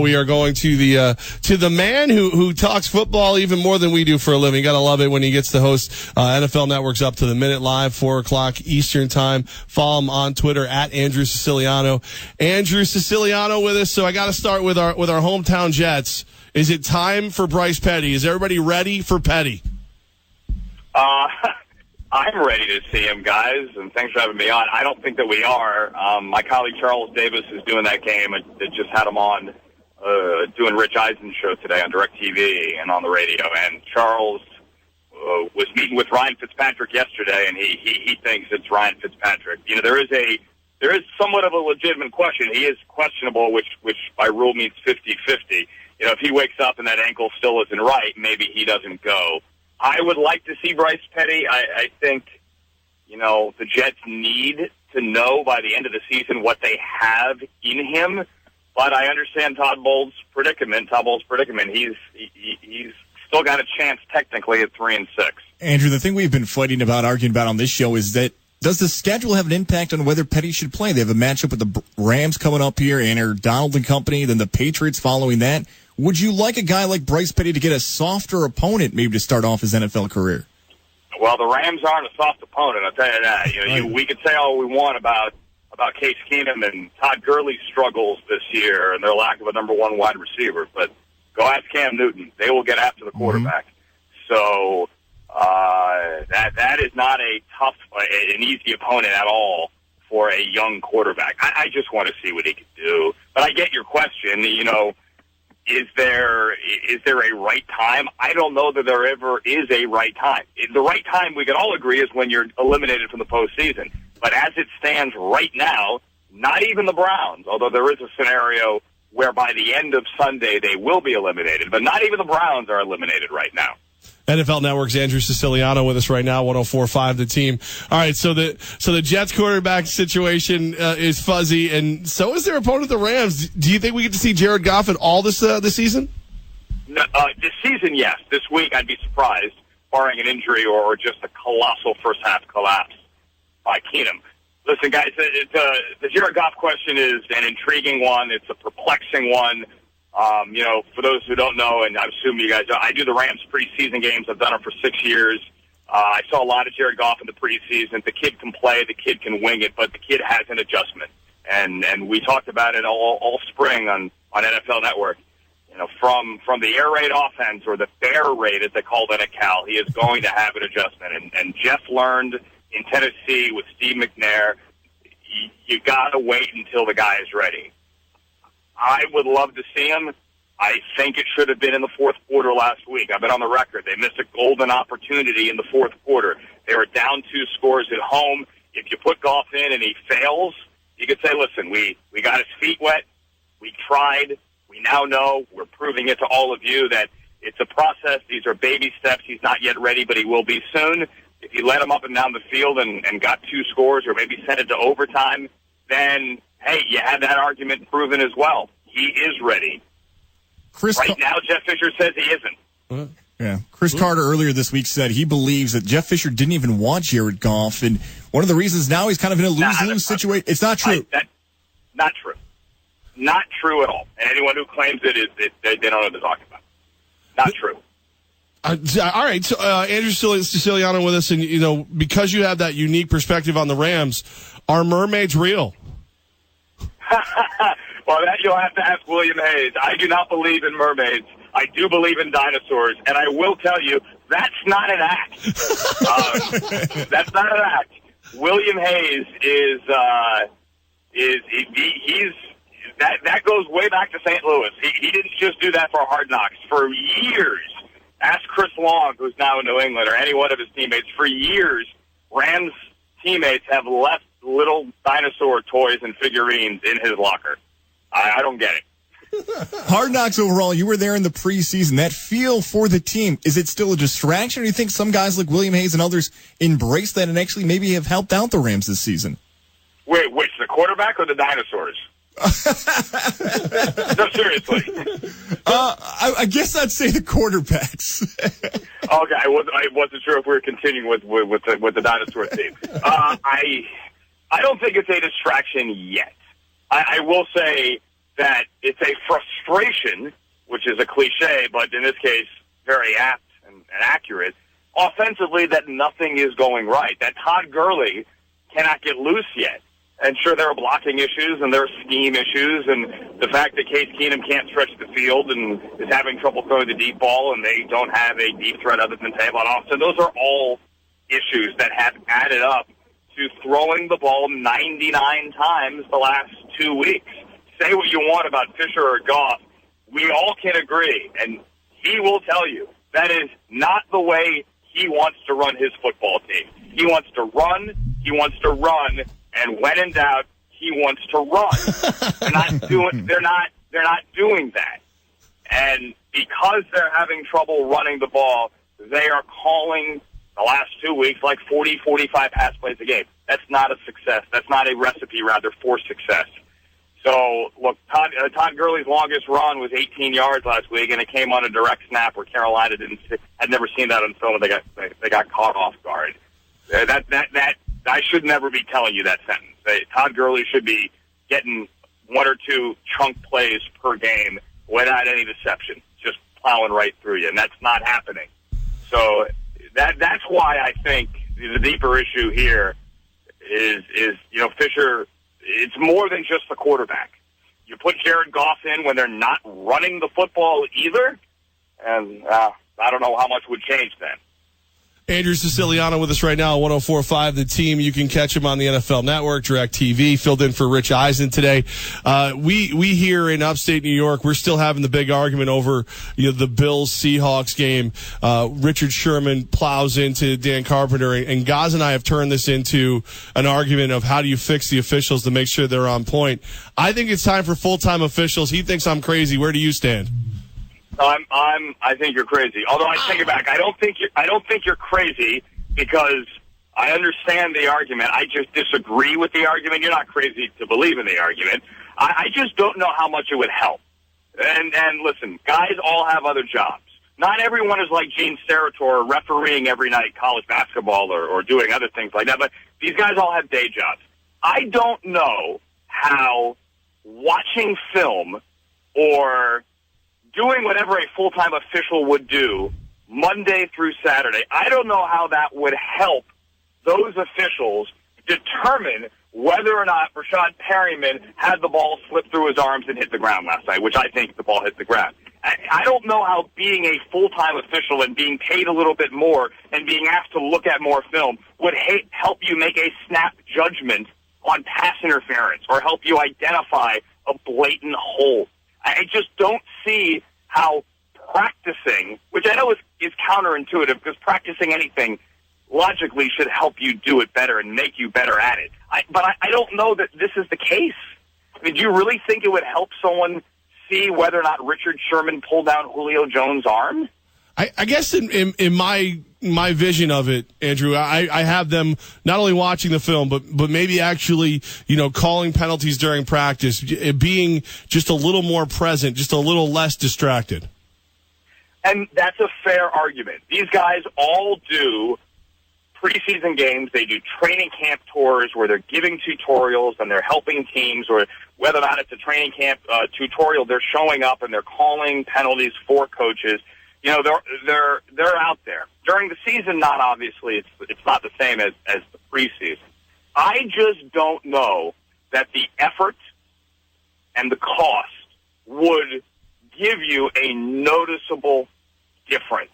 we are going to the man who talks football even more than we do for a living. You got to love it when he gets to host NFL Network's Up to the Minute Live, 4 o'clock Eastern Time. Follow him on Twitter at Andrew Siciliano. Andrew Siciliano with us. So I got to start with our hometown Jets. Is it time for Bryce Petty? Is everybody ready for Petty? I'm ready to see him, guys, and thanks for having me on. I don't think that we are. My colleague Charles Davis is doing that game. I just had him on doing Rich Eisen's show today on DirecTV and on the radio. And Charles was meeting with Ryan Fitzpatrick yesterday, and he thinks it's Ryan Fitzpatrick. You know, there is somewhat of a legitimate question. He is questionable, which by rule means 50-50. You know, if he wakes up and that ankle still isn't right, maybe he doesn't go. I would like to see Bryce Petty. I think, you know, the Jets need to know by the end of the season what they have in him. But I understand Todd Bowles' predicament. He's still got a chance technically at 3-6. Andrew, the thing we've been arguing about on this show is that does the schedule have an impact on whether Petty should play? They have a matchup with the Rams coming up here, and Donald and company, then the Patriots following that. Would you like a guy like Bryce Petty to get a softer opponent maybe to start off his NFL career? Well, the Rams aren't a soft opponent, I'll tell you that. You know, we could say all we want about Case Keenum and Todd Gurley's struggles this year and their lack of a number one wide receiver, but go ask Cam Newton. They will get after the quarterback. Mm-hmm. So that is not an easy opponent at all for a young quarterback. I just want to see what he can do. But I get your question, you know, is there a right time? I don't know that there ever is a right time. The right time, we can all agree, is when you're eliminated from the postseason. But as it stands right now, not even the Browns, although there is a scenario where by the end of Sunday they will be eliminated, but not even the Browns are eliminated right now. NFL Network's Andrew Siciliano with us right now, 104.5 The Team. All right, so the Jets quarterback situation is fuzzy, and so is their opponent, the Rams. Do you think we get to see Jared Goff at all this season? No, this season, yes. This week, I'd be surprised, barring an injury or just a colossal first-half collapse by Keenum. Listen, guys, the Jared Goff question is an intriguing one. It's a perplexing one. You know, for those who don't know, and I assume you guys know, I do the Rams preseason games. I've done it for 6 years. I saw a lot of Jared Goff in the preseason. The kid can play, the kid can wing it, but the kid has an adjustment. And we talked about it all spring on NFL Network. You know, from the air raid offense, or the bear raid as they called it at Cal, he is going to have an adjustment. And Jeff learned in Tennessee with Steve McNair, you got to wait until the guy is ready. I would love to see him. I think it should have been in the fourth quarter last week. I've been on the record. They missed a golden opportunity in the fourth quarter. They were down 2 scores at home. If you put Goff in and he fails, you could say, listen, we got his feet wet. We tried. We now know. We're proving it to all of you that it's a process. These are baby steps. He's not yet ready, but he will be soon. If you let him up and down the field and got 2 scores or maybe sent it to overtime, then, hey, you had that argument proven as well. He is ready. Right now, Jeff Fisher says he isn't. Yeah. Chris Carter earlier this week said he believes that Jeff Fisher didn't even want Jared Goff, and one of the reasons now he's kind of in a lose-lose situation. It's not true. Not true. Not true at all. And anyone who claims it they don't know what they're talking about. Not true. All right, so Andrew Siciliano with us, and you know, because you have that unique perspective on the Rams, are mermaids real? Well, that you'll have to ask William Hayes. I do not believe in mermaids. I do believe in dinosaurs, and I will tell you that's not an act. That's not an act. William Hayes is that goes way back to St. Louis. He didn't just do that for Hard Knocks. For years, ask Chris Long, who's now in New England, or any one of his teammates. For years, Rams teammates have left little dinosaur toys and figurines in his locker. I don't get it. Hard Knocks overall, you were there in the preseason. That feel for the team, is it still a distraction, or do you think some guys like William Hayes and others embrace that and actually maybe have helped out the Rams this season? Wait, which, the quarterback or the dinosaurs? No, seriously. I guess I'd say the quarterbacks. Okay, I wasn't sure if we were continuing with the dinosaur theme. I don't think it's a distraction yet. I will say that it's a frustration, which is a cliche, but in this case, very apt and accurate, offensively that nothing is going right, that Todd Gurley cannot get loose yet. And sure, there are blocking issues and there are scheme issues, and the fact that Case Keenum can't stretch the field and is having trouble throwing the deep ball, and they don't have a deep threat other than Tavon Austin. Those are all issues that have added up to throwing the ball 99 times the last 2 weeks. Say what you want about Fisher or Goff, we all can agree, and he will tell you, that is not the way he wants to run his football team. He wants to run, and when in doubt, he wants to run. They're not doing that. And because they're having trouble running the ball, they are calling the last 2 weeks like 40, 45 pass plays a game. That's not a success. That's not a recipe, rather, for success. So, look, Todd Gurley's longest run was 18 yards last week, and it came on a direct snap where Carolina had never seen that on film, and they got caught off guard. That I should never be telling you that sentence. Todd Gurley should be getting 1 or 2 chunk plays per game without any deception, just plowing right through you, and that's not happening. So that's why I think the deeper issue here is Fisher. It's more than just the quarterback. You put Jared Goff in when they're not running the football either, and I don't know how much would change then. Andrew Siciliano with us right now on 104.5 The Team. You can catch him on the NFL Network, DirecTV. Filled in for Rich Eisen today. We here in upstate New York, we're still having the big argument over the Bills-Seahawks game. Richard Sherman plows into Dan Carpenter, and Gaz and I have turned this into an argument of how do you fix the officials to make sure they're on point. I think it's time for full-time officials. He thinks I'm crazy. Where do you stand? I think you're crazy. Although I take it back. I don't think you're crazy because I understand the argument. I just disagree with the argument. You're not crazy to believe in the argument. I just don't know how much it would help. And listen, guys all have other jobs. Not everyone is like Gene Steratore refereeing every night college basketball or doing other things like that. But these guys all have day jobs. I don't know how watching film or doing whatever a full-time official would do Monday through Saturday, I don't know how that would help those officials determine whether or not Rashad Perryman had the ball slip through his arms and hit the ground last night, which I think the ball hit the ground. I don't know how being a full-time official and being paid a little bit more and being asked to look at more film would help you make a snap judgment on pass interference or help you identify a blatant hold. I just don't see how practicing, which I know is counterintuitive because practicing anything logically should help you do it better and make you better at it. But I don't know that this is the case. I mean, do you really think it would help someone see whether or not Richard Sherman pulled down Julio Jones' arm? I guess in my vision of it, Andrew, I have them not only watching the film, but maybe actually, calling penalties during practice, being just a little more present, just a little less distracted. And that's a fair argument. These guys all do preseason games. They do training camp tours where they're giving tutorials and they're helping teams, or whether or not it's a training camp tutorial, they're showing up and they're calling penalties for coaches. They're out there. During the season, not obviously. It's not the same as the preseason. I just don't know that the effort and the cost would give you a noticeable difference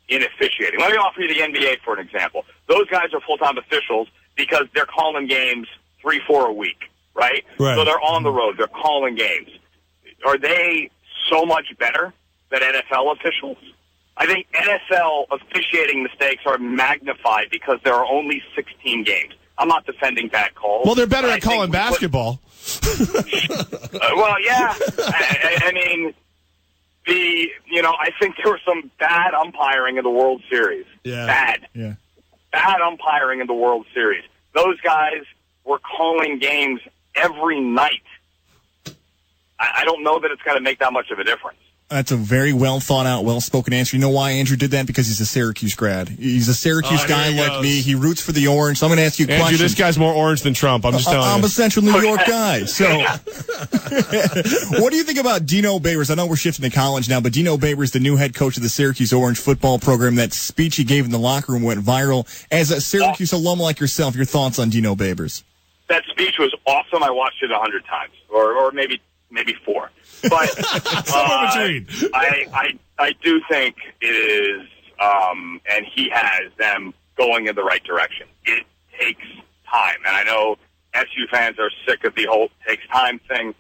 in officiating. Let me offer you the NBA for an example. Those guys are full-time officials because they're calling games 3-4 a week, right? So they're on the road. They're calling games. Are they so much better than NFL officials? I think NFL officiating mistakes are magnified because there are only 16 games. I'm not defending bad calls. Well, they're better at calling basketball. Well, yeah. I mean, I think there was some bad umpiring in the World Series. Yeah. Bad. Yeah. Bad umpiring in the World Series. Those guys were calling games every night. I don't know that it's going to make that much of a difference. That's a very well thought out, well spoken answer. You know why Andrew did that? Because he's a Syracuse grad. He's a Syracuse guy like me. He roots for the Orange. So I'm going to ask you a question. Andrew, this guy's more orange than Trump. I'm just telling you. I'm a Central New York guy. So, what do you think about Dino Babers? I know we're shifting to college now, but Dino Babers, the new head coach of the Syracuse Orange football program, that speech he gave in the locker room went viral. As a Syracuse alum like yourself, your thoughts on Dino Babers? That speech was awesome. I watched it 100 times, or maybe 4. But I do think it is, and he has them going in the right direction. It takes time, and I know SU fans are sick of the whole takes time thing.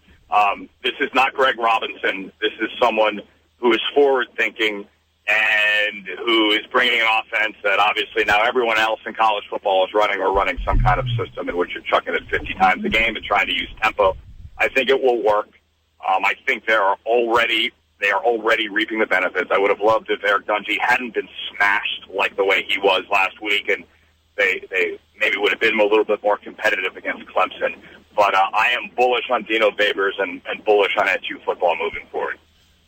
This is not Greg Robinson. This is someone who is forward-thinking and who is bringing an offense that obviously now everyone else in college football is running some kind of system in which you're chucking it 50 times a game and trying to use tempo. I think it will work. I think they are already reaping the benefits. I would have loved if Eric Dungey hadn't been smashed like the way he was last week, and they maybe would have been a little bit more competitive against Clemson. But I am bullish on Dino Babers and bullish on SU football moving forward.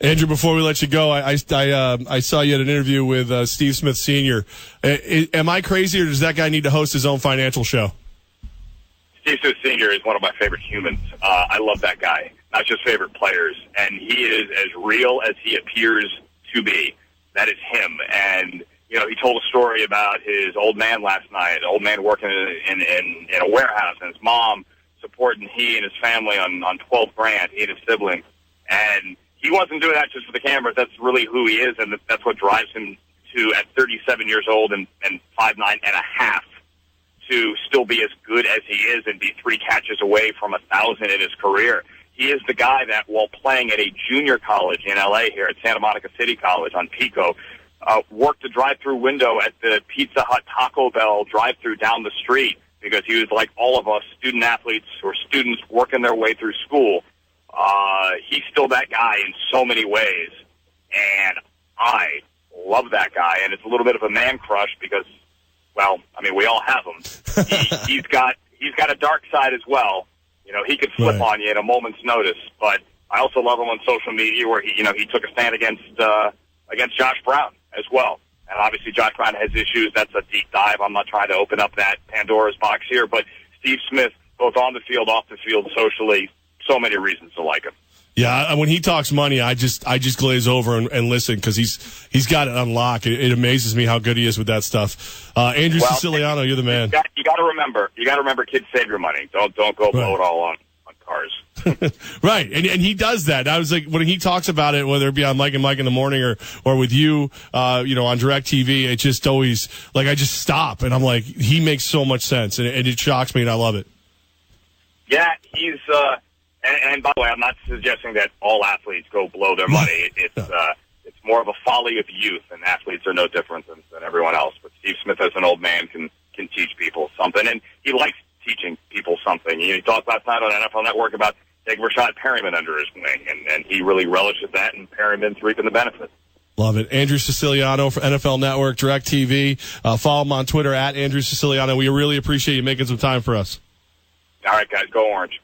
Andrew, before we let you go, I saw you at an interview with Steve Smith Sr. Am I crazy, or does that guy need to host his own financial show? Steve Smith Sr. is one of my favorite humans. I love that guy, not just favorite players. And he is as real as he appears to be. That is him. And, you know, he told a story about his old man last night, an old man working in a warehouse, and his mom supporting he and his family on $12,000, he and his siblings. And he wasn't doing that just for the cameras. That's really who he is, and that's what drives him to, at 37 years old and 5'9" and a half, to still be as good as he is and be 3 catches away from 1,000 in his career. He is the guy that, while playing at a junior college in L.A. here at Santa Monica City College on Pico, worked the drive-through window at the Pizza Hut Taco Bell drive-through down the street because he was like all of us, student athletes or students working their way through school. He's still that guy in so many ways, and I love that guy, and it's a little bit of a man crush because, well, I mean, we all have them. He's got a dark side as well. You know, he could flip on you at a moment's notice. But I also love him on social media where he took a stand against Josh Brown as well. And obviously Josh Brown has issues. That's a deep dive. I'm not trying to open up that Pandora's box here. But Steve Smith, both on the field, off the field, socially, so many reasons to like him. Yeah, when he talks money, I just glaze over and listen because he's got it unlocked. It amazes me how good he is with that stuff. Andrew Siciliano, you're the man. You got to remember, kids, save your money. Don't go blow it all on cars. Right, and he does that. I was like, when he talks about it, whether it be on Mike and Mike in the morning or with you, on DirecTV, it just always, like, I just stop and I'm like, he makes so much sense, and it shocks me, and I love it. Yeah, he's. And by the way, I'm not suggesting that all athletes go blow their money. It's more of a folly of youth, and athletes are no different than everyone else. But Steve Smith, as an old man, can teach people something, and he likes teaching people something. He talked last night on NFL Network about taking Rashad Perryman under his wing, and he really relishes that, and Perryman's reaping the benefits. Love it. Andrew Siciliano for NFL Network, DirecTV. Follow him on Twitter at Andrew Siciliano. We really appreciate you making some time for us. All right, guys, go Orange.